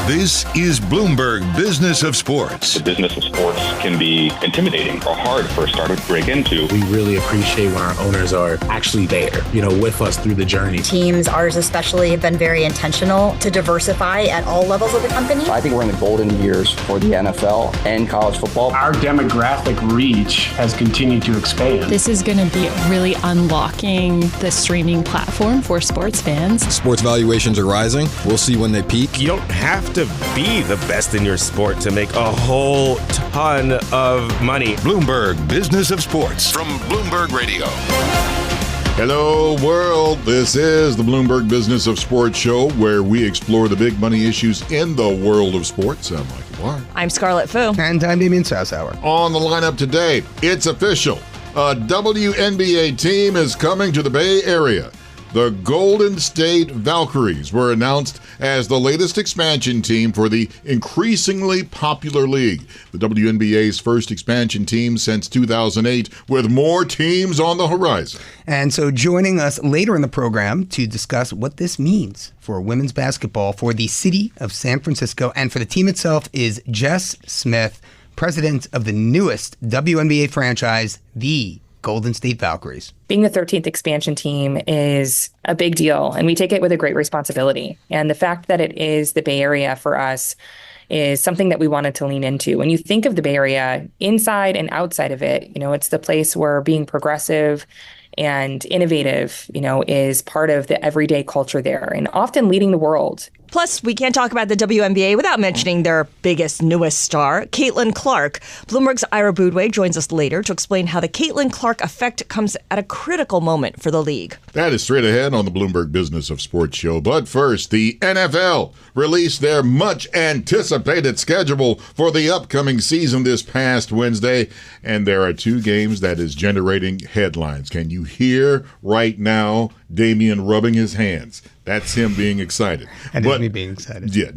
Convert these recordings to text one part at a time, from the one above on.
This is Bloomberg Business of Sports. The business of sports can be intimidating or hard for a startup to break into. We really appreciate when our owners are actually there, with us through the journey. Teams, ours especially, have been very intentional to diversify at all levels of the company. I think we're in the golden years for the NFL and college football. Our demographic reach has continued to expand. This is going to be really unlocking the streaming platform for sports fans. Sports valuations are rising. We'll see when they peak. You don't have to be the best in your sport to make a whole ton of money. Bloomberg Business of Sports from Bloomberg Radio. Hello, world. This is the Bloomberg Business of Sports show where we explore the big money issues in the world of sports. I'm Michael Barr. I'm Scarlet. And I'm Damian Sassower. On the lineup today, it's official. A WNBA team is coming to the Bay Area. The Golden State Valkyries were announced as the latest expansion team for the increasingly popular league. The WNBA's first expansion team since 2008, with more teams on the horizon. And so joining us later in the program to discuss what this means for women's basketball for the city of San Francisco and for the team itself is Jess Smith, president of the newest WNBA franchise, the Golden State Valkyries. Being the 13th expansion team is a big deal, and we take it with a great responsibility. And the fact that it is the Bay Area for us is something that we wanted to lean into. When you think of the Bay Area, inside and outside of it, it's the place where being progressive and innovative, is part of the everyday culture there and often leading the world. Plus, we can't talk about the WNBA without mentioning their biggest, newest star, Caitlyn Clark. Bloomberg's Ira Boudway joins us later to explain how the Caitlyn Clark effect comes at a critical moment for the league. That is straight ahead on the Bloomberg Business of Sports show. But first, the NFL released their much-anticipated schedule for the upcoming season this past Wednesday. And there are two games that is generating headlines. Can you hear right now Damian rubbing his hands? That's him being excited. And it's me being excited. Yeah,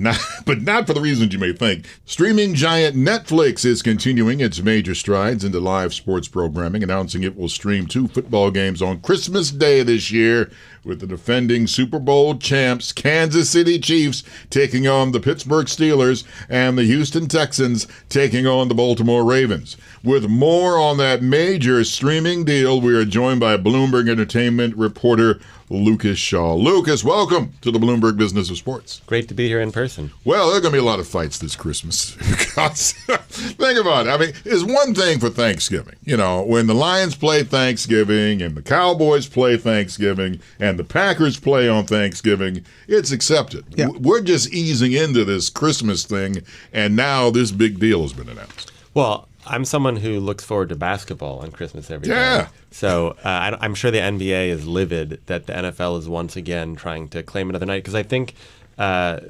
but not for the reasons you may think. Streaming giant Netflix is continuing its major strides into live sports programming, announcing it will stream 2 football games on Christmas Day this year, with the defending Super Bowl champs Kansas City Chiefs taking on the Pittsburgh Steelers and the Houston Texans taking on the Baltimore Ravens. With more on that major streaming deal, we are joined by Bloomberg Entertainment reporter Lucas Shaw. Lucas, welcome to the Bloomberg Business of Sports. Great to be here in person. Well, there are going to be a lot of fights this Christmas. Because think about it. I mean, it's one thing for Thanksgiving. When the Lions play Thanksgiving and the Cowboys play Thanksgiving and the Packers play on Thanksgiving, it's accepted. Yeah. We're just easing into this Christmas thing, and now this big deal has been announced. Well, I'm someone who looks forward to basketball on Christmas every day. So I'm sure the NBA is livid that the NFL is once again trying to claim another night, because I think as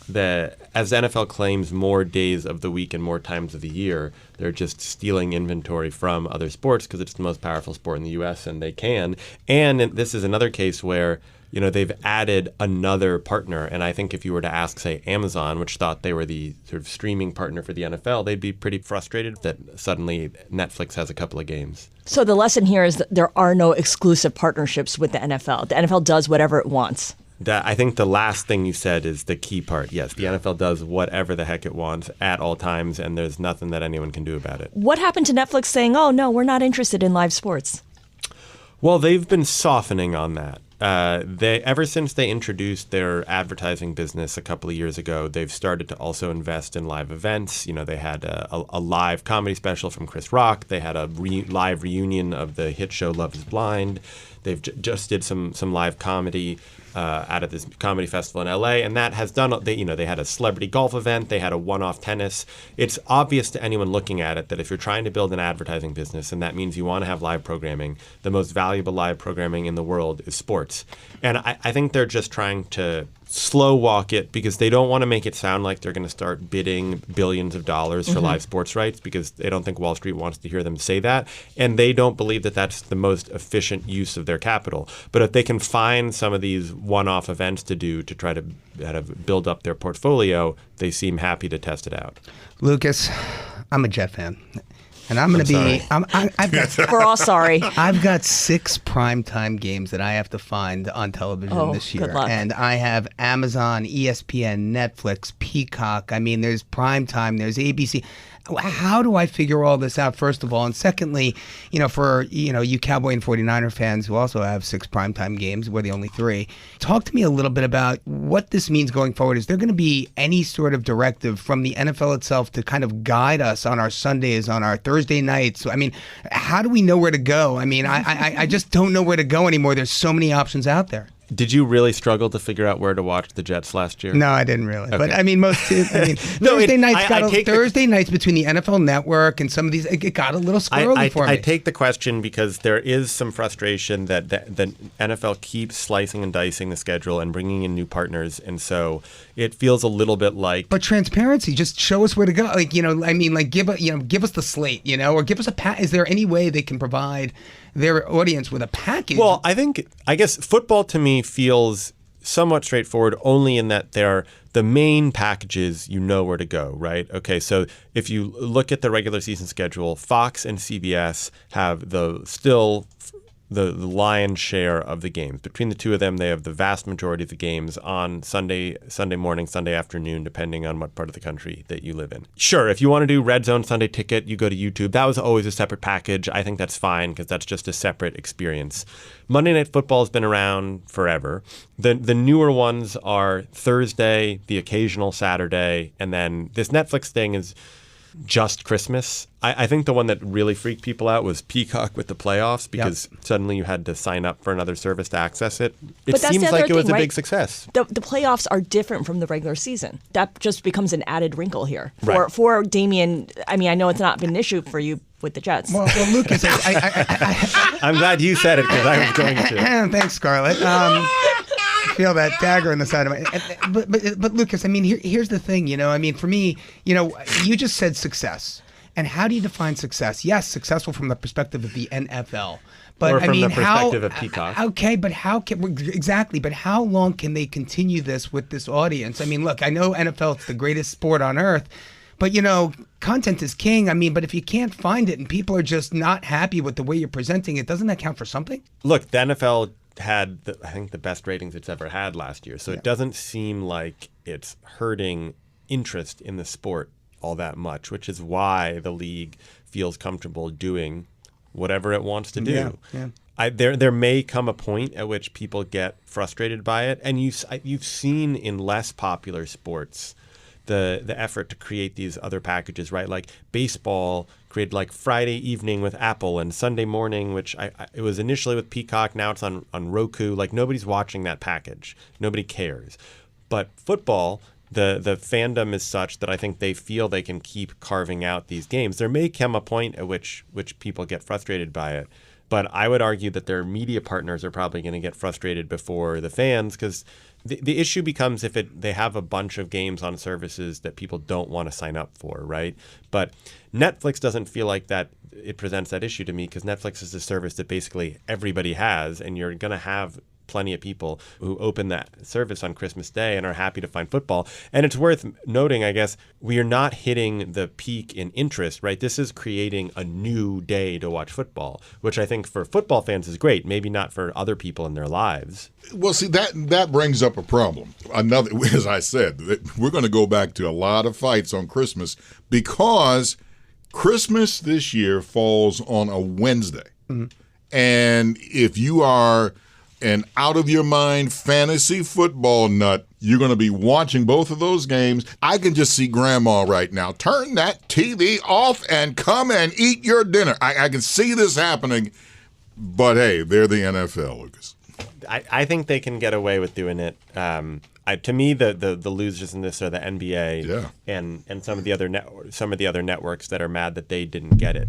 the NFL claims more days of the week and more times of the year, they're just stealing inventory from other sports because it's the most powerful sport in the U.S. and they can. And this is another case where they've added another partner. And I think if you were to ask, say, Amazon, which thought they were the sort of streaming partner for the NFL, they'd be pretty frustrated that suddenly Netflix has a couple of games. So the lesson here is that there are no exclusive partnerships with the NFL. The NFL does whatever it wants. I think the last thing you said is the key part. Yes, the NFL does whatever the heck it wants at all times, and there's nothing that anyone can do about it. What happened to Netflix saying, oh, no, we're not interested in live sports? Well, they've been softening on that. Ever since they introduced their advertising business a couple of years ago, they've started to also invest in live events. They had a live comedy special from Chris Rock. They had a live reunion of the hit show Love is Blind. They've just did some live comedy out of this comedy festival in LA, and that has done. They had a celebrity golf event. They had a one-off tennis. It's obvious to anyone looking at it that if you're trying to build an advertising business, and that means you want to have live programming, the most valuable live programming in the world is sports. And I think they're just trying to slow walk it because they don't want to make it sound like they're going to start bidding billions of dollars for live sports rights, because they don't think Wall Street wants to hear them say that. And they don't believe that that's the most efficient use of their capital. But if they can find some of these one-off events to do to try to build up their portfolio, they seem happy to test it out. Lucas, I'm a Jet fan. And I'm going to be. I've got, We're all sorry. I've got 6 primetime games that I have to find on television this year. Good luck. And I have Amazon, ESPN, Netflix, Peacock. I mean, there's primetime, there's ABC. How do I figure all this out, first of all? And secondly, for you Cowboy and 49er fans who also have 6 primetime games, we're the only 3. Talk to me a little bit about what this means going forward. Is there going to be any sort of directive from the NFL itself to kind of guide us on our Sundays, on our Thursday nights? I mean, how do we know where to go? I mean, I just don't know where to go anymore. There's so many options out there. Did you really struggle to figure out where to watch the Jets last year? No, I didn't really. Okay. But I mean, Thursday nights between the NFL Network and some of these, it got a little squirrely for me. I take the question because there is some frustration that the NFL keeps slicing and dicing the schedule and bringing in new partners, and so it feels a little bit like. But transparency, just show us where to go. Give us the slate, or give us a Is there any way they can provide their audience with a package? Well, I guess football to me feels somewhat straightforward only in that the main packages, you know where to go, right? Okay, so if you look at the regular season schedule, Fox and CBS have the lion's share of the games. Between the two of them, they have the vast majority of the games on Sunday morning, Sunday afternoon, depending on what part of the country that you live in. Sure, if you want to do Red Zone Sunday Ticket, you go to YouTube. That was always a separate package. I think that's fine because that's just a separate experience. Monday Night Football has been around forever. The newer ones are Thursday, the occasional Saturday, and then this Netflix thing is just Christmas. I think the one that really freaked people out was Peacock with the playoffs because suddenly you had to sign up for another service to access it. It seems like it was a big success. The playoffs are different from the regular season. That just becomes an added wrinkle here. Right. For Damian, I mean, I know it's not been an issue for you with the Jets. Well Lucas, I'm glad you said it because I was going to. Thanks, Scarlet. Feel that dagger in the side of my. But Lucas, I mean, here's the thing. For me, you just said success, and how do you define success? Yes, successful from the perspective of the NFL, but or from the perspective of Peacock. Okay, but how can exactly? But how long can they continue this with this audience? I mean, look, I know NFL is the greatest sport on earth. But, content is king. I mean, but if you can't find it and people are just not happy with the way you're presenting it, doesn't that count for something? Look, the NFL had, I think, the best ratings it's ever had last year. So it doesn't seem like it's hurting interest in the sport all that much, which is why the league feels comfortable doing whatever it wants to do. Yeah. There may come a point at which people get frustrated by it. And you've seen in less popular sports the effort to create these other packages, right? Like baseball created like Friday evening with Apple and Sunday morning, which it was initially with Peacock. Now it's on Roku. Like nobody's watching that package. Nobody cares. But football, the fandom is such that I think they feel they can keep carving out these games. There may come a point at which people get frustrated by it. But I would argue that their media partners are probably going to get frustrated before the fans because the issue becomes if they have a bunch of games on services that people don't want to sign up for, right? But Netflix doesn't feel like that it presents that issue to me because Netflix is a service that basically everybody has, and you're going to have plenty of people who open that service on Christmas Day and are happy to find football. And it's worth noting, I guess, we are not hitting the peak in interest, right? This is creating a new day to watch football, which I think for football fans is great, maybe not for other people in their lives. Well, see, that brings up a problem. Another, as I said, we're going to go back to a lot of fights on Christmas because Christmas this year falls on a Wednesday. Mm-hmm. And if you are an out-of-your-mind fantasy football nut, you're going to be watching both of those games. I can just see Grandma right now. Turn that TV off and come and eat your dinner. I can see this happening, but hey, they're the NFL, Lucas. I think they can get away with doing it. To me, the losers in this are the NBA and some of the other networks that are mad that they didn't get it.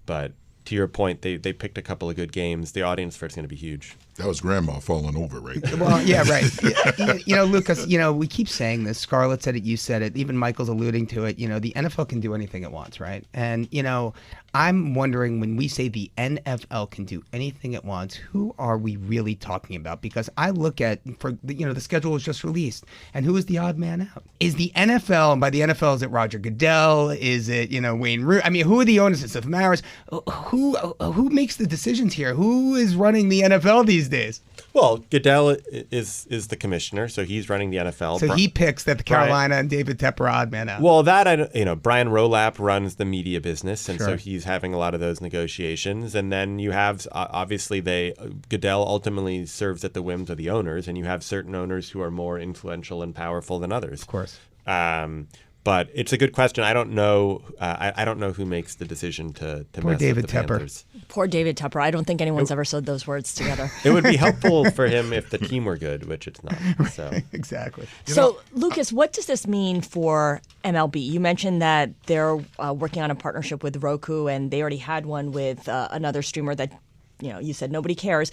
But to your point, they picked a couple of good games. The audience for it's going to be huge. That was Grandma falling over right there. Well, yeah, right. Lucas, we keep saying this. Scarlet said it, you said it, even Michael's alluding to it. The NFL can do anything it wants, right? And, I'm wondering, when we say the NFL can do anything it wants, who are we really talking about? Because I look at, the schedule was just released, and who is the odd man out? Is the NFL, and by the NFL, is it Roger Goodell? Is it, Wayne Rooney? I mean, who are the owners? Is it Maris? Who makes the decisions here? Who is running the NFL these days? Well, Goodell is the commissioner, so he's running the NFL. So he picks that the Carolina and David Tepper are odd man out. Well, Brian Rolap runs the media business, and so he's having a lot of those negotiations. And then you have, obviously, Goodell ultimately serves at the whims of the owners, and you have certain owners who are more influential and powerful than others. Of course. But it's a good question. I don't know. I don't know who makes the decision to Poor mess David with the Tepper. Panthers. Poor David Tepper. I don't think anyone's ever said those words together. It would be helpful for him if the team were good, which it's not. So exactly. Lucas, what does this mean for MLB? You mentioned that they're working on a partnership with Roku, and they already had one with another streamer that, you said nobody cares.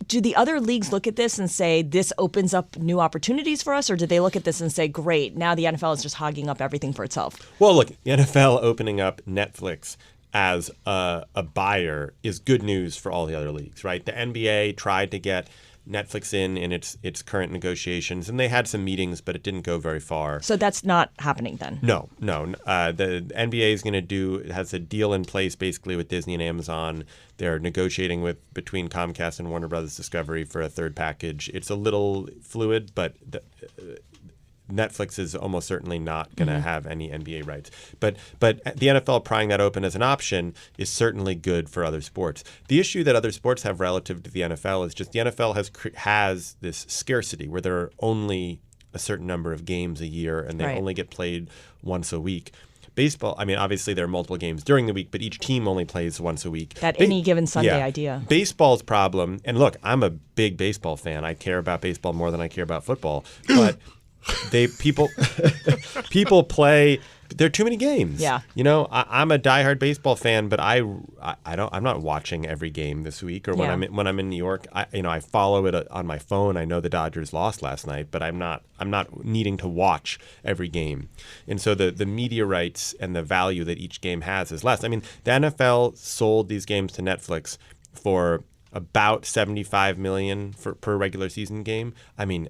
Do the other leagues look at this and say this opens up new opportunities for us, or do they look at this and say, great, now the NFL is just hogging up everything for itself? Well, look, the NFL opening up Netflix as a buyer is good news for all the other leagues, right? The NBA tried to get Netflix in its current negotiations, and they had some meetings, but it didn't go very far. So that's not happening then? No. The NBA is has a deal in place basically with Disney and Amazon. They're negotiating between Comcast and Warner Brothers Discovery for a third package. It's a little fluid, but Netflix is almost certainly not going to have any NBA rights. But the NFL prying that open as an option is certainly good for other sports. The issue that other sports have relative to the NFL is just the NFL has this scarcity where there are only a certain number of games a year, and they only get played once a week. Baseball, I mean, obviously there are multiple games during the week, but each team only plays once a week. That any given Sunday idea. Baseball's problem, and look, I'm a big baseball fan. I care about baseball more than I care about football, but people play. There are too many games. Yeah. I'm a diehard baseball fan, but I'm not watching every game this week or when I'm in New York. I follow it on my phone. I know the Dodgers lost last night, but I'm not needing to watch every game. And so the media rights and the value that each game has is less. I mean, the NFL sold these games to Netflix for about $75 million per regular season game. I mean,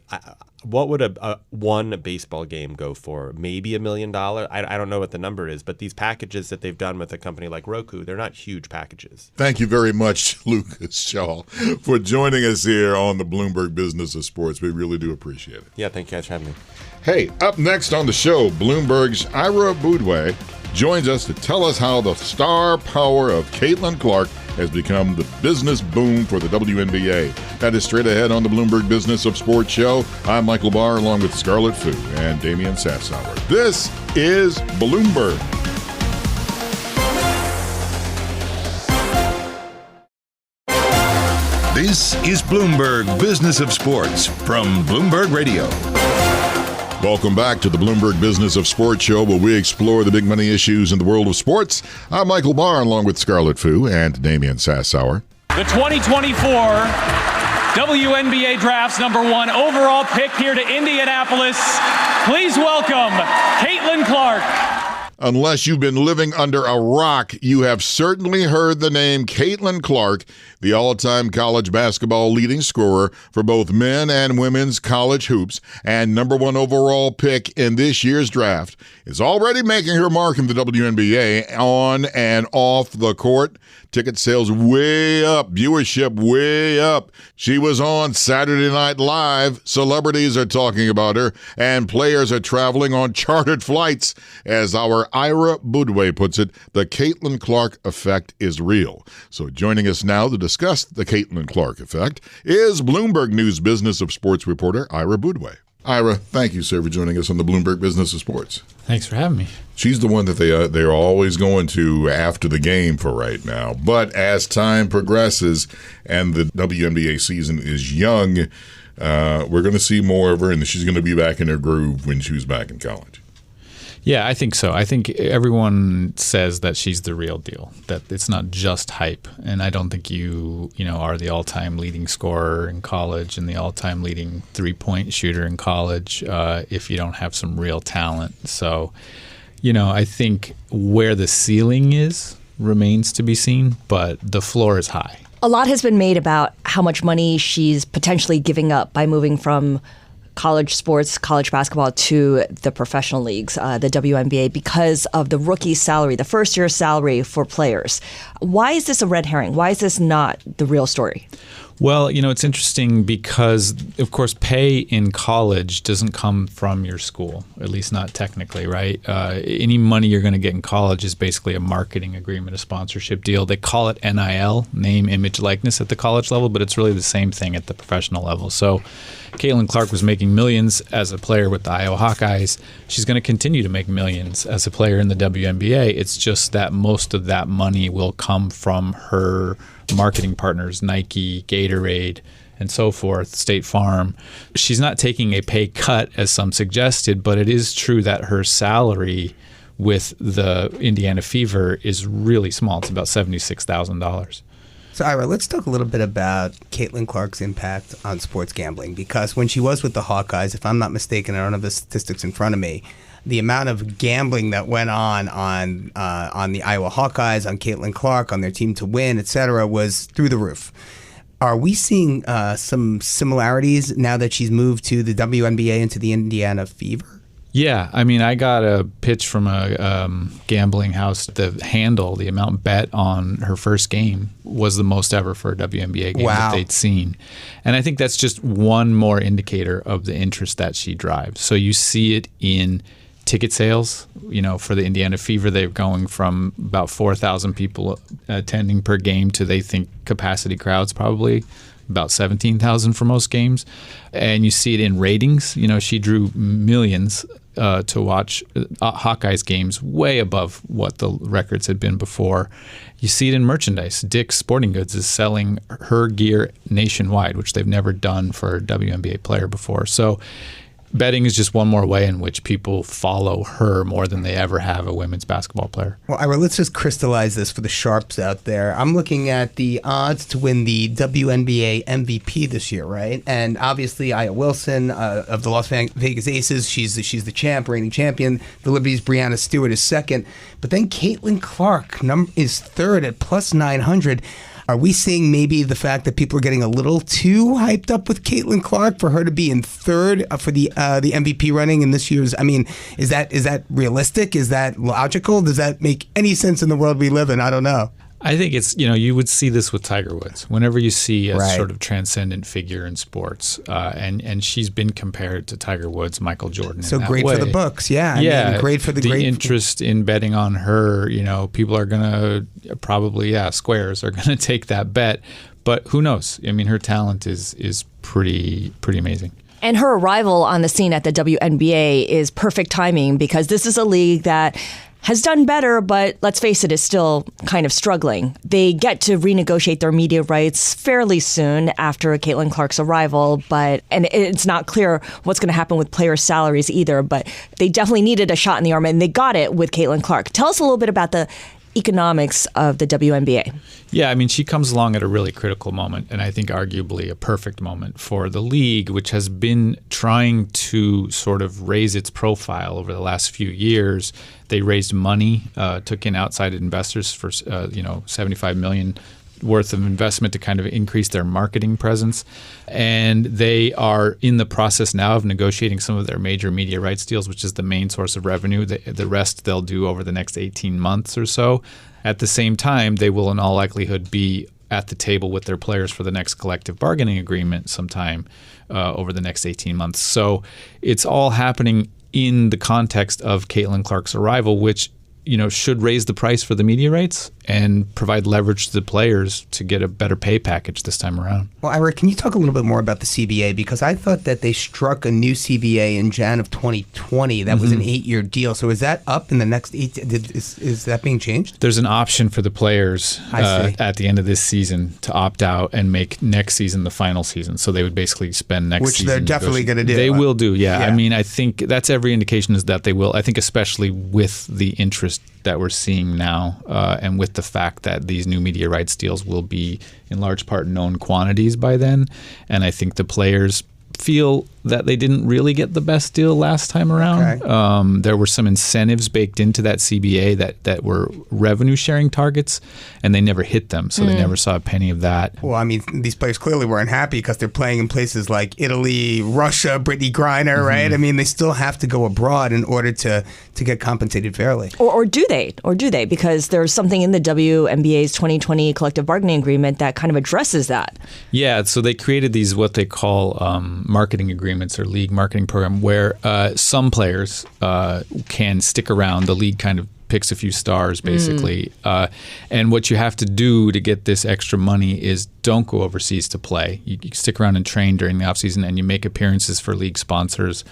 what would a one baseball game go for? Maybe $1 million? I don't know what the number is, but these packages that they've done with a company like Roku, they're not huge packages. Thank you very much, Lucas Shaw, for joining us here on the Bloomberg Business of Sports. We really do appreciate it. Yeah, thank you guys for having me. Hey, up next on the show, Bloomberg's Ira Boudway joins us to tell us how the star power of Caitlyn Clark has become the business boom for the WNBA. That is straight ahead on the Bloomberg Business of Sports show. I'm Michael Barr along with Scarlet Fu and Damian Sassower. This is Bloomberg. This is Bloomberg Business of Sports from Bloomberg Radio. Welcome back to the Bloomberg Business of Sports show, where we explore the big money issues in the world of sports. I'm Michael Barr, along with Scarlet Fu and Damian Sassower. The 2024 WNBA Draft's #1 overall pick here to Indianapolis. Please welcome Caitlyn Clark. Unless you've been living under a rock, you have certainly heard the name Caitlyn Clark, the all-time college basketball leading scorer for both men and women's college hoops, and #1 overall pick in this year's draft, is already making her mark in the WNBA on and off the court. Ticket sales way up, viewership way up. She was on Saturday Night Live. Celebrities are talking about her, and players are traveling on chartered flights. As our Ira Boudway puts it, the Caitlyn Clark effect is real. So joining us now to discuss the Caitlyn Clark effect is Bloomberg News Business of Sports reporter Ira Boudway. Ira, thank you, sir, for joining us on the Bloomberg Business of Sports. Thanks for having me. She's the one that they're always going to after the game for right now. But as time progresses and the WNBA season is young, we're going to see more of her, and she's going to be back in her groove when she was back in college. Yeah, I think so. I think everyone says that she's the real deal, that it's not just hype. And I don't think you are the all-time leading scorer in college and the all-time leading three-point shooter in college if you don't have some real talent. So, I think where the ceiling is remains to be seen, but the floor is high. A lot has been made about how much money she's potentially giving up by moving from college sports, college basketball to the professional leagues, the WNBA, because of the rookie salary, the first-year salary for players. Why is this a red herring? Why is this not the real story? Well, it's interesting because, of course, pay in college doesn't come from your school, at least not technically, right? Any money you're going to get in college is basically a marketing agreement, a sponsorship deal. They call it NIL, name, image, likeness at the college level, but it's really the same thing at the professional level. So Caitlyn Clark was making millions as a player with the Iowa Hawkeyes. She's going to continue to make millions as a player in the WNBA. It's just that most of that money will come from her marketing partners, Nike, Gatorade, and so forth, State Farm. She's not taking a pay cut, as some suggested, but it is true that her salary with the Indiana Fever is really small. It's about $76,000. So, Ira, let's talk a little bit about Caitlyn Clark's impact on sports gambling, because when she was with the Hawkeyes, if I'm not mistaken, I don't have the statistics in front of me, the amount of gambling that went on the Iowa Hawkeyes, on Caitlyn Clark, on their team to win, et cetera, was through the roof. Are we seeing some similarities now that she's moved to the WNBA and to the Indiana Fever? Yeah, I got a pitch from a gambling house. The handle, the amount bet on her first game was the most ever for a WNBA game that they'd seen. And I think that's just one more indicator of the interest that she drives. So you see it in ticket sales. For the Indiana Fever, they're going from about 4,000 people attending per game to, they think, capacity crowds probably about 17,000 for most games. And you see it in ratings. She drew millions to watch Hawkeyes games, way above what the records had been before. You see it in merchandise. Dick's Sporting Goods is selling her gear nationwide, which they've never done for a WNBA player before. So betting is just one more way in which people follow her more than they ever have a women's basketball player. Well, Ira, let's just crystallize this for the sharps out there. I'm looking at the odds to win the WNBA MVP this year, right? And obviously, Aya Wilson of the Las Vegas Aces, she's the champ, reigning champion. The Liberty's Breanna Stewart is second. But then Caitlyn Clark is third at plus 900. Are we seeing maybe the fact that people are getting a little too hyped up with Caitlyn Clark for her to be in third for the MVP running in this year's? Is that realistic? Is that logical? Does that make any sense in the world we live in? I don't know. I think it's, you would see this with Tiger Woods. Whenever you see a sort of transcendent figure in sports, and she's been compared to Tiger Woods, Michael Jordan. So great for the books, yeah. Great for the interest in betting on her. People are going to probably, squares are going to take that bet. But who knows? Her talent is pretty amazing. And her arrival on the scene at the WNBA is perfect timing, because this is a league that has done better, but let's face it, is still kind of struggling. They get to renegotiate their media rights fairly soon after Caitlyn Clark's arrival, and it's not clear what's going to happen with players' salaries either, but they definitely needed a shot in the arm, and they got it with Caitlyn Clark. Tell us a little bit about the economics of the WNBA. Yeah, she comes along at a really critical moment, and I think arguably a perfect moment for the league, which has been trying to sort of raise its profile over the last few years. They raised money, took in outside investors for $75 million worth of investment to kind of increase their marketing presence. And they are in the process now of negotiating some of their major media rights deals, which is the main source of revenue. The rest they'll do over the next 18 months or so. At the same time, they will in all likelihood be at the table with their players for the next collective bargaining agreement sometime over the next 18 months. So it's all happening in the context of Caitlyn Clark's arrival, which should raise the price for the media rights and provide leverage to the players to get a better pay package this time around. Well, Ira, can you talk a little bit more about the CBA? Because I thought that they struck a new CBA in Jan of 2020. That was an 8-year deal. So is that up in the next 8? Is that being changed? There's an option for the players at the end of this season to opt out and make next season the final season. So they would basically spend next season. Which they're definitely going to do. They will do, yeah. I mean, I think that's every indication is that they will. I think especially with the interest that we're seeing now and with the fact that these new media rights deals will be in large part known quantities by then. And I think the players feel that they didn't really get the best deal last time around. Okay. There were some incentives baked into that CBA that were revenue sharing targets, and they never hit them, so they never saw a penny of that. Well, I mean, these players clearly weren't happy because they're playing in places like Italy, Russia, Brittany Griner, right? I mean, they still have to go abroad in order to get compensated fairly. Or do they? Because there's something in the WNBA's 2020 collective bargaining agreement that kind of addresses that. Yeah, so they created these what they call marketing agreements or league marketing program where some players can stick around. The league kind of picks a few stars, basically. And what you have to do to get this extra money is don't go overseas to play. You stick around and train during the offseason, and you make appearances for league sponsors,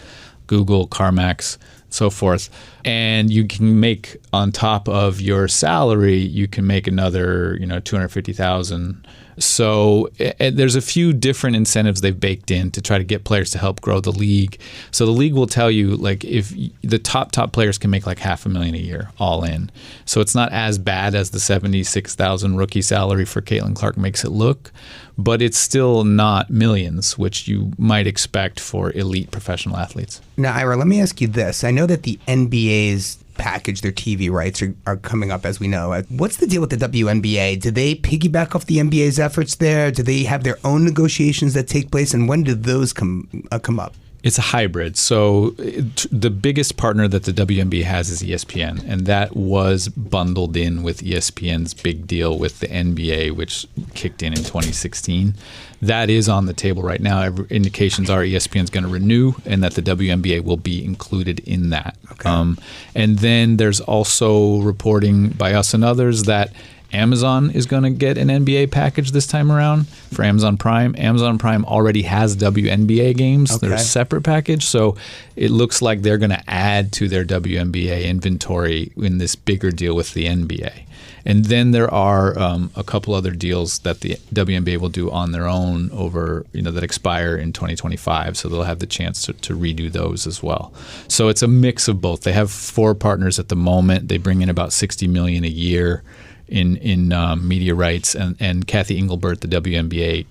Google, CarMax, so forth. And you can make, on top of your salary, you can make another, $250,000. So there's a few different incentives they've baked in to try to get players to help grow the league. So the league will tell you, like, if the top players can make like $500,000 a year all in. So it's not as bad as the $76,000 rookie salary for Caitlyn Clark makes it look, but it's still not millions, which you might expect for elite professional athletes. Now, Ira, let me ask you this. I know that the NBA's package, their TV rights are coming up, as we know. What's the deal with the WNBA? Do they piggyback off the NBA's efforts there? Do they have their own negotiations that take place? And when do those come up? It's a hybrid. So the biggest partner that the WNBA has is ESPN, and that was bundled in with ESPN's big deal with the NBA, which kicked in 2016. That is on the table right now. Indications are ESPN's going to renew and that the WNBA will be included in that. Okay. And then there's also reporting by us and others that Amazon is going to get an NBA package this time around for Amazon Prime. Amazon Prime already has WNBA games. Okay. They're a separate package. So it looks like they're going to add to their WNBA inventory in this bigger deal with the NBA. And then there are a couple other deals that the WNBA will do on their own over, that expire in 2025. So they'll have the chance to redo those as well. So it's a mix of both. They have 4 partners at the moment. They bring in about $60 million a year in media rights, and Kathy Engelbert, the WNBA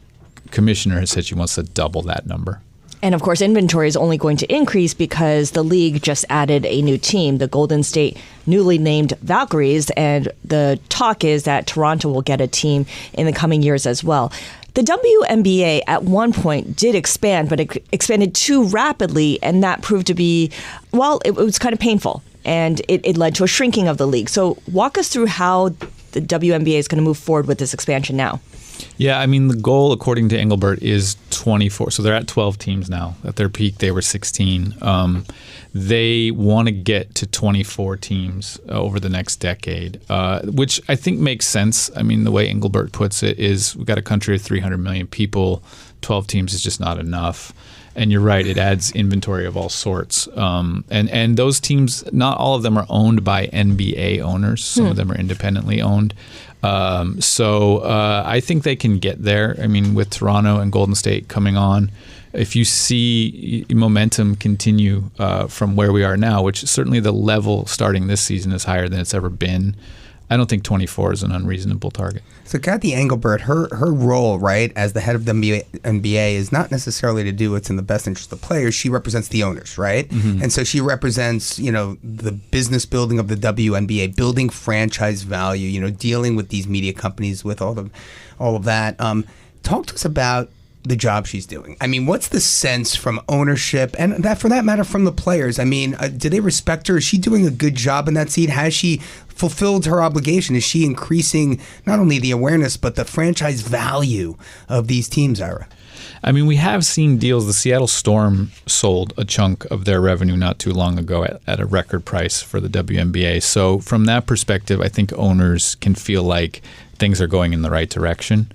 commissioner, has said she wants to double that number. And of course, inventory is only going to increase because the league just added a new team, the Golden State newly named Valkyries, and the talk is that Toronto will get a team in the coming years as well. The WNBA at one point did expand, but it expanded too rapidly, and that proved to be, it was kind of painful, and it led to a shrinking of the league. So walk us through how the WNBA is going to move forward with this expansion now. Yeah, I mean, the goal, according to Engelbert, is 24. So they're at 12 teams now. At their peak, they were 16. They want to get to 24 teams over the next decade, which I think makes sense. I mean, the way Engelbert puts it is we've got a country of 300 million people. 12 teams is just not enough. And you're right, it adds inventory of all sorts. And those teams, not all of them are owned by NBA owners. Some of them are independently owned. So I think they can get there. I mean, with Toronto and Golden State coming on, if you see momentum continue from where we are now, which certainly the level starting this season is higher than it's ever been, I don't think 24 is an unreasonable target. So Kathy Engelbert, her role, right, as the head of the NBA is not necessarily to do what's in the best interest of the players. She represents the owners, right? Mm-hmm. And so she represents, the business building of the WNBA, building franchise value, dealing with these media companies, with all of that. Talk to us about the job she's doing? I mean, what's the sense from ownership and that, for that matter, from the players? I mean, do they respect her? Is she doing a good job in that seat? Has she fulfilled her obligation? Is she increasing not only the awareness, but the franchise value of these teams, Ira? I mean, we have seen deals. The Seattle Storm sold a chunk of their revenue not too long ago at a record price for the WNBA. So from that perspective, I think owners can feel like things are going in the right direction.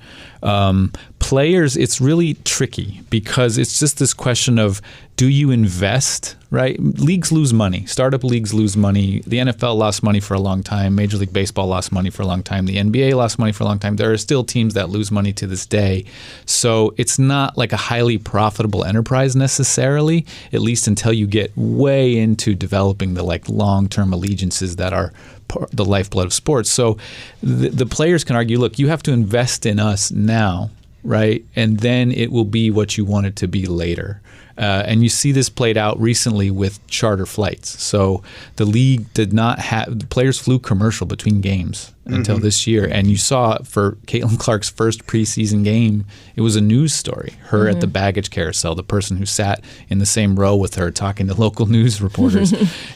Players, it's really tricky because it's just this question of, do you invest, right? Leagues lose money. Startup leagues lose money. The NFL lost money for a long time. Major League Baseball lost money for a long time. The NBA lost money for a long time. There are still teams that lose money to this day. So it's not like a highly profitable enterprise necessarily, at least until you get way into developing the like long-term allegiances that are the lifeblood of sports. So the players can argue, look, you have to invest in us now, right? And then it will be what you want it to be later. And you see this played out recently with charter flights. So the league did not have, the players flew commercial between games until this year. And you saw for Caitlyn Clark's first preseason game, it was a news story. Her at the baggage carousel, the person who sat in the same row with her talking to local news reporters.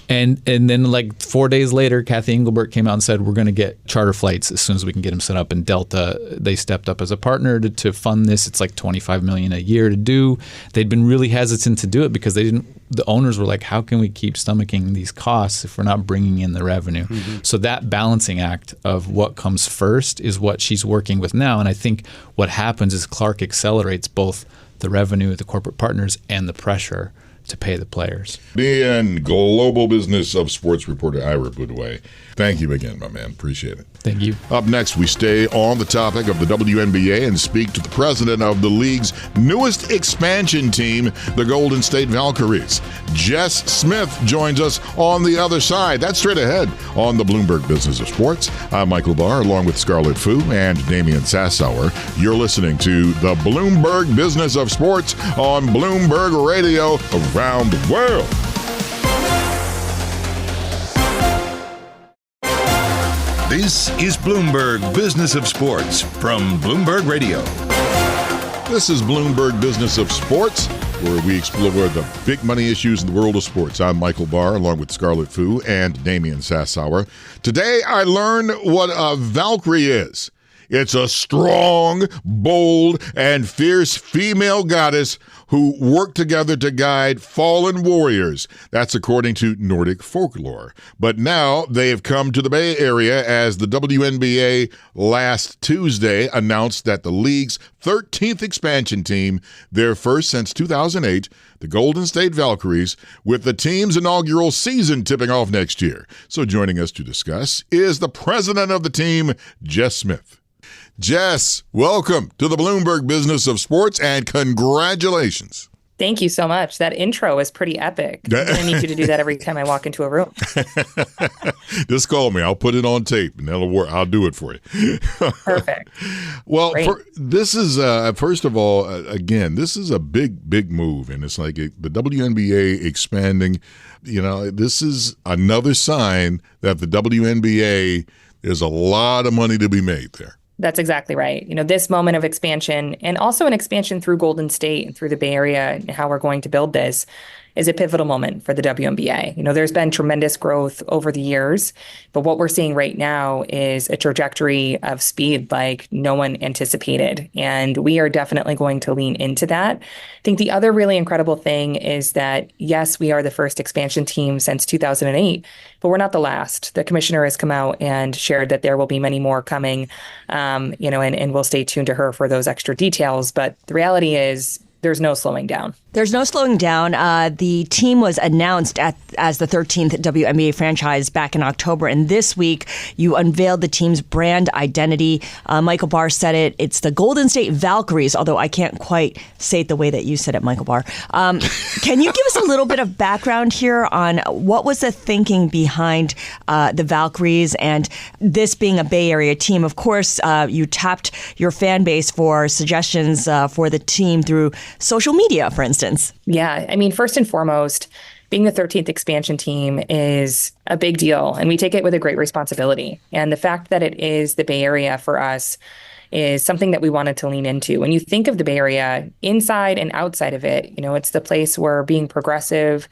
and then like 4 days later, Kathy Engelbert came out and said, we're going to get charter flights as soon as we can get them set up. And Delta, they stepped up as a partner to fund this. It's like $25 million a year to do. They'd been really hesitant to do it because the owners were like, how can we keep stomaching these costs if we're not bringing in the revenue? So that balancing act of what comes first is what she's working with now. And I think what happens is Clark accelerates both the revenue, the corporate partners, and the pressure to pay the players. And Global Business of Sports reporter Ira Boudway. Thank you again, my man. Appreciate it. Thank you. Up next, we stay on the topic of the WNBA and speak to the president of the league's newest expansion team, the Golden State Valkyries. Jess Smith joins us on the other side. That's straight ahead on the Bloomberg Business of Sports. I'm Michael Barr, along with Scarlet and Damian Sassower. You're listening to the Bloomberg Business of Sports on Bloomberg Radio around the world. This is Bloomberg Business of Sports from Bloomberg Radio. This is Bloomberg Business of Sports, where we explore the big money issues in the world of sports. I'm Michael Barr, along with Scarlet and Damian Sassower. Today, I learned what a Valkyrie is. It's a strong, bold, and fierce female goddess who work together to guide fallen warriors. That's according to Nordic folklore. But now they have come to the Bay Area as the WNBA last Tuesday announced that the league's 13th expansion team, their first since 2008, the Golden State Valkyries, with the team's inaugural season tipping off next year. So joining us to discuss is the president of the team, Jess Smith. Jess, welcome to the Bloomberg Business of Sports, and congratulations. Thank you so much. That intro is pretty epic. I'm going to need you to do that every time I walk into a room. Just call me. I'll put it on tape, and that'll work. I'll do it for you. Perfect. Well, this is, first of all, again, this is a big move, and it's like the WNBA expanding. You know, this is another sign that the WNBA, there's a lot of money to be made there. That's exactly right. You know, this moment of expansion, and also an expansion through Golden State and through the Bay Area and how we're going to build this, is a pivotal moment for the WNBA. You know, there's been tremendous growth over the years, but what we're seeing right now is a trajectory of speed like no one anticipated. And we are definitely going to lean into that. I think the other really incredible thing is that, yes, we are the first expansion team since 2008, but we're not the last. The commissioner has come out and shared that there will be many more coming, and we'll stay tuned to her for those extra details. But the reality is, there's no slowing down. There's no slowing down. The team was announced as the 13th WNBA franchise back in October. And this week, you unveiled the team's brand identity. Michael Barr said it. It's the Golden State Valkyries, although I can't quite say it the way that you said it, Michael Barr. Can you give us a little bit of background here on what was the thinking behind the Valkyries and this being a Bay Area team? Of course, you tapped your fan base for suggestions for the team through social media, for instance. Yeah, I mean, first and foremost, being the 13th expansion team is a big deal, and we take it with a great responsibility. And the fact that it is the Bay Area for us is something that we wanted to lean into. When you think of the Bay Area, inside and outside of it, it's the place where being progressive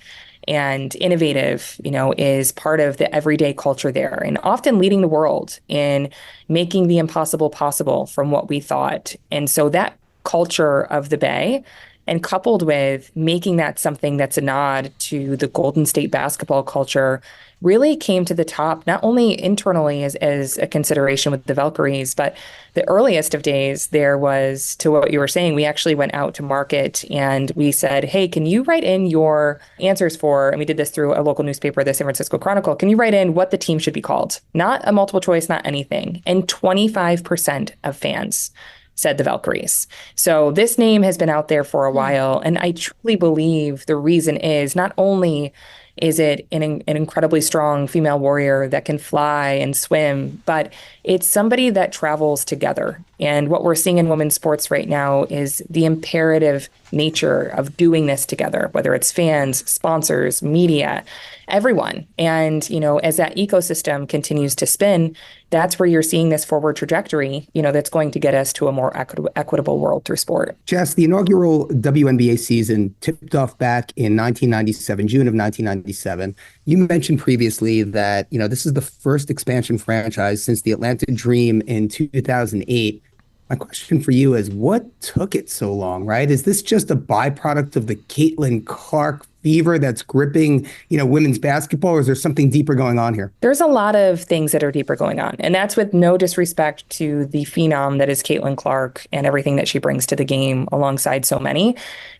and innovative, is part of the everyday culture there, and often leading the world in making the impossible possible from what we thought. And so that culture of the Bay, and coupled with making that something that's a nod to the Golden State basketball culture, really came to the top, not only internally as a consideration with the Valkyries, but the earliest of days there was, to what you were saying, we actually went out to market and we said, hey, can you write in your answers for, and we did this through a local newspaper, the San Francisco Chronicle, can you write in what the team should be called? Not a multiple choice, not anything. And 25% of fans said the Valkyries. So this name has been out there for a while. And I truly believe the reason is not only is it an incredibly strong female warrior that can fly and swim, but it's somebody that travels together. And what we're seeing in women's sports right now is the imperative nature of doing this together, whether it's fans, sponsors, media, everyone. And, as that ecosystem continues to spin, that's where you're seeing this forward trajectory, that's going to get us to a more equitable world through sport. Jess, the inaugural WNBA season tipped off back in 1997, June of 1997. You mentioned previously that, this is the first expansion franchise since the Atlanta Dream in 2008. My question for you is, what took it so long, right? Is this just a byproduct of the Caitlyn Clark fever that's gripping, women's basketball, or is there something deeper going on here? There's a lot of things that are deeper going on, and that's with no disrespect to the phenom that is Caitlyn Clark and everything that she brings to the game alongside so many.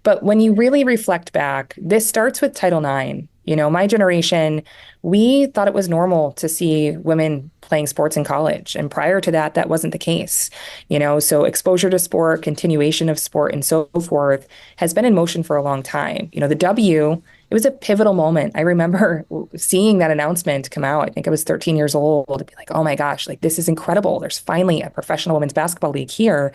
But when you really reflect back, this starts with Title IX. My generation, we thought it was normal to see women playing sports in college. And prior to that, that wasn't the case. So exposure to sport, continuation of sport, and so forth has been in motion for a long time. The W, it was a pivotal moment. I remember seeing that announcement come out. I think I was 13 years old, to be like, oh my gosh, this is incredible. There's finally a professional women's basketball league here.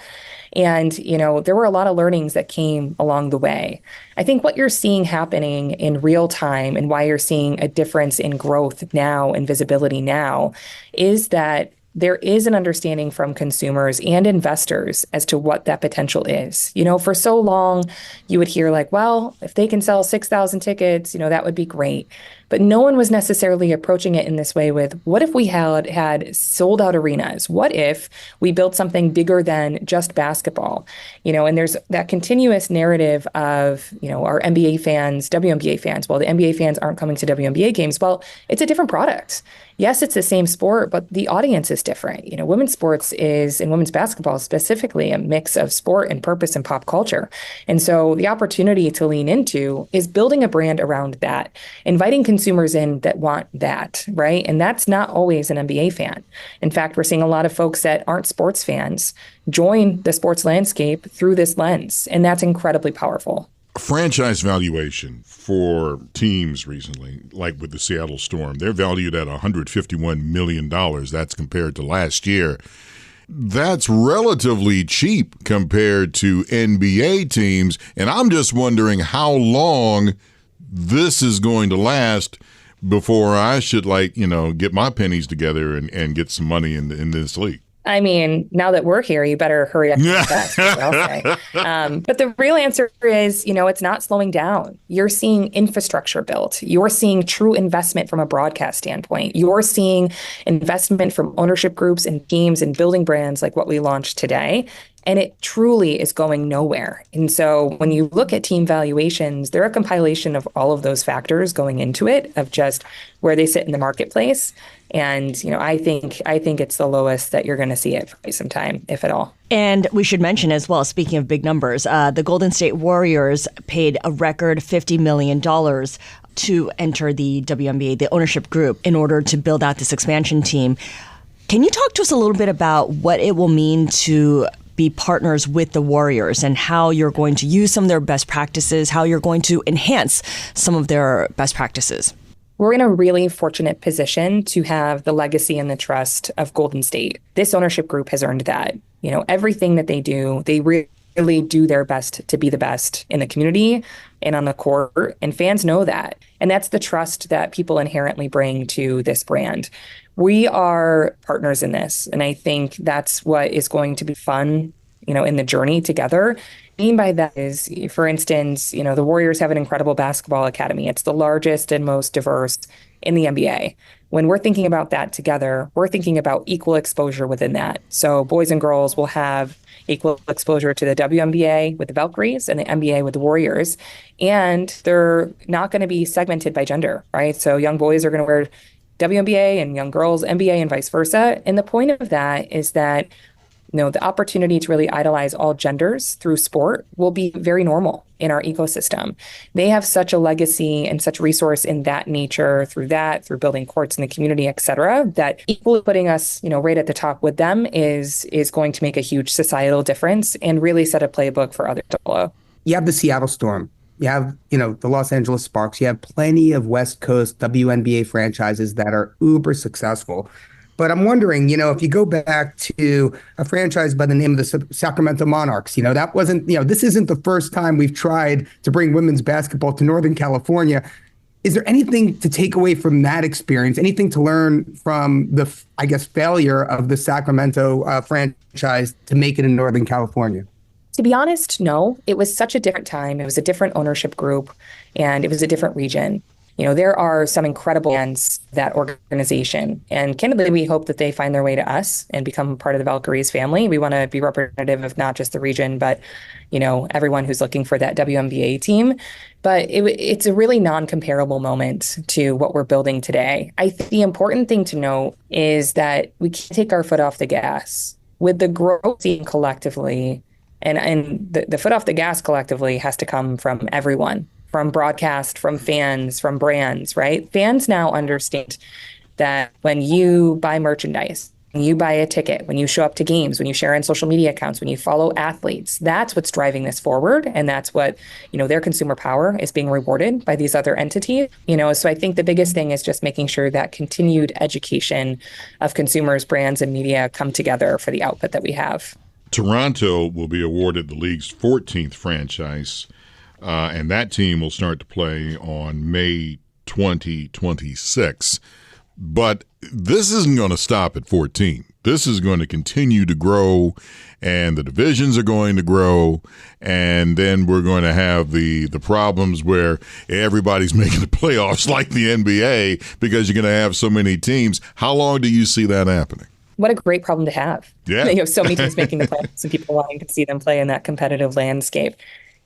And, there were a lot of learnings that came along the way. I think what you're seeing happening in real time and why you're seeing a difference in growth now and visibility now is that there is an understanding from consumers and investors as to what that potential is. For so long, you would hear well, if they can sell 6,000 tickets, that would be great. But no one was necessarily approaching it in this way with, what if we had sold out arenas? What if we built something bigger than just basketball? And there's that continuous narrative of, our NBA fans, WNBA fans, well, the NBA fans aren't coming to WNBA games. Well, it's a different product. Yes, it's the same sport, but the audience is different. Women's sports is, and women's basketball specifically, a mix of sport and purpose and pop culture. And so the opportunity to lean into is building a brand around that, inviting consumers in that want that, right? And that's not always an NBA fan. In fact, we're seeing a lot of folks that aren't sports fans join the sports landscape through this lens, and that's incredibly powerful. Franchise valuation for teams recently, like with the Seattle Storm, they're valued at $151 million. That's compared to last year. That's relatively cheap compared to NBA teams. And I'm just wondering how long this is going to last before I should, get my pennies together and get some money in this league. I mean, now that we're here, you better hurry up and invest. But the real answer is, it's not slowing down. You're seeing infrastructure built. You're seeing true investment from a broadcast standpoint. You're seeing investment from ownership groups and teams and building brands like what we launched today. And it truly is going nowhere. And so when you look at team valuations, they're a compilation of all of those factors going into it, of just where they sit in the marketplace. And, I think it's the lowest that you're going to see it for some time, if at all. And we should mention as well, speaking of big numbers, the Golden State Warriors paid a record $50 million to enter the WNBA, the ownership group, in order to build out this expansion team. Can you talk to us a little bit about what it will mean to be partners with the Warriors and how you're going to use some of their best practices, how you're going to enhance some of their best practices? We're in a really fortunate position to have the legacy and the trust of Golden State. This ownership group has earned that. Everything that they do, they really really do their best to be the best in the community and on the court. And fans know that. And that's the trust that people inherently bring to this brand. We are partners in this. And I think that's what is going to be fun, in the journey together. What I mean by that is, for instance, the Warriors have an incredible basketball academy. It's the largest and most diverse in the NBA. When we're thinking about that together, we're thinking about equal exposure within that. So boys and girls will have equal exposure to the WNBA with the Valkyries and the NBA with the Warriors. And they're not going to be segmented by gender, right? So young boys are going to wear WNBA and young girls NBA and vice versa. And the point of that is that the opportunity to really idolize all genders through sport will be very normal in our ecosystem. They have such a legacy and such resource in that nature through building courts in the community, et cetera, that equally putting us, right at the top with them is going to make a huge societal difference and really set a playbook for others to follow. You have the Seattle Storm. You have, the Los Angeles Sparks. You have plenty of West Coast WNBA franchises that are uber successful. But I'm wondering, if you go back to a franchise by the name of the Sacramento Monarchs, that wasn't, this isn't the first time we've tried to bring women's basketball to Northern California. Is there anything to take away from that experience? Anything to learn from the, failure of the Sacramento franchise to make it in Northern California? To be honest, no. It was such a different time. It was a different ownership group, and it was a different region. There are some incredible fans, that organization. And candidly, we hope that they find their way to us and become part of the Valkyries family. We want to be representative of not just the region, but, everyone who's looking for that WNBA team. But it's a really non-comparable moment to what we're building today. I think the important thing to note is that we can't take our foot off the gas. With the growth seen collectively, and the foot off the gas collectively has to come from everyone. From broadcast, from fans, from brands, right? Fans now understand that when you buy merchandise, when you buy a ticket, when you show up to games, when you share on social media accounts, when you follow athletes, that's what's driving this forward. And that's what, their consumer power is being rewarded by these other entities. So I think the biggest thing is just making sure that continued education of consumers, brands, and media come together for the output that we have. Toronto will be awarded the league's 14th franchise. And that team will start to play on May 2026. But this isn't going to stop at 14. This is going to continue to grow, and the divisions are going to grow, and then we're going to have the problems where everybody's making the playoffs like the NBA because you're going to have so many teams. How long do you see that happening? What a great problem to have. Yeah. You have so many teams making the playoffs and people wanting to see them play in that competitive landscape.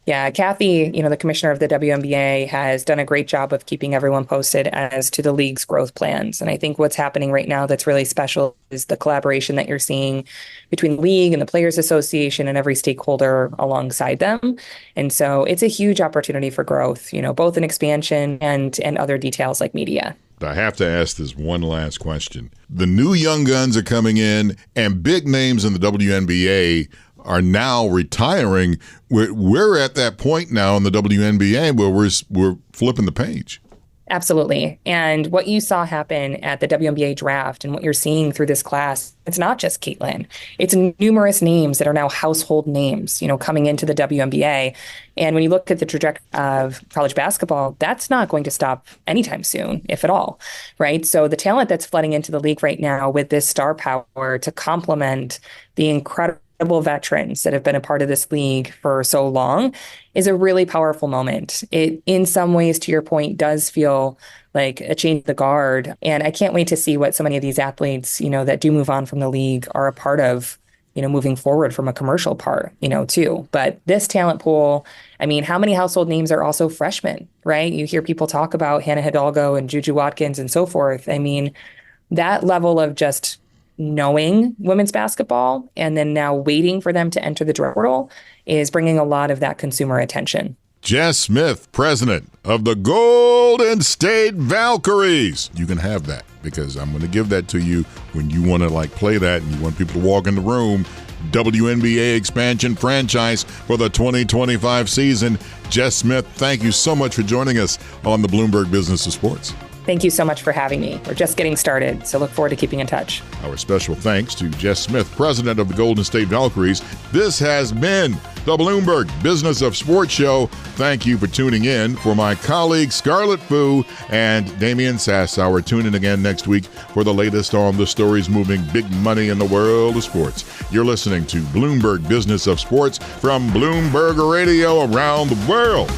Yeah, Kathy, the commissioner of the WNBA, has done a great job of keeping everyone posted as to the league's growth plans. And I think what's happening right now that's really special is the collaboration that you're seeing between the league and the Players Association and every stakeholder alongside them. And so it's a huge opportunity for growth, both in expansion and other details like media. I have to ask this one last question. The new young guns are coming in, and big names in the WNBA are now retiring. We're at that point now in the WNBA where we're flipping the page. Absolutely. And what you saw happen at the WNBA draft and what you're seeing through this class, it's not just Caitlyn. It's numerous names that are now household names, coming into the WNBA. And when you look at the trajectory of college basketball, that's not going to stop anytime soon, if at all, right? So the talent that's flooding into the league right now with this star power to complement the incredible veterans that have been a part of this league for so long is a really powerful moment. It, in some ways, to your point, does feel like a change of the guard. And I can't wait to see what so many of these athletes, that do move on from the league are a part of, moving forward from a commercial part, too. But this talent pool, how many household names are also freshmen, right? You hear people talk about Hannah Hidalgo and Juju Watkins and so forth. That level of just knowing women's basketball and then now waiting for them to enter the draft portal is bringing a lot of that consumer attention. Jess Smith, president of the Golden State Valkyries. You can have that because I'm going to give that to you when you want to play that and you want people to walk in the room. WNBA expansion franchise for the 2025 season. Jess Smith, thank you so much for joining us on the Bloomberg Business of Sports. Thank you so much for having me. We're just getting started, so look forward to keeping in touch. Our special thanks to Jess Smith, president of the Golden State Valkyries. This has been the Bloomberg Business of Sports show. Thank you for tuning in. For my colleagues Scarlet and Damian Sassower, tune in again next week for the latest on the stories moving big money in the world of sports. You're listening to Bloomberg Business of Sports from Bloomberg Radio around the world.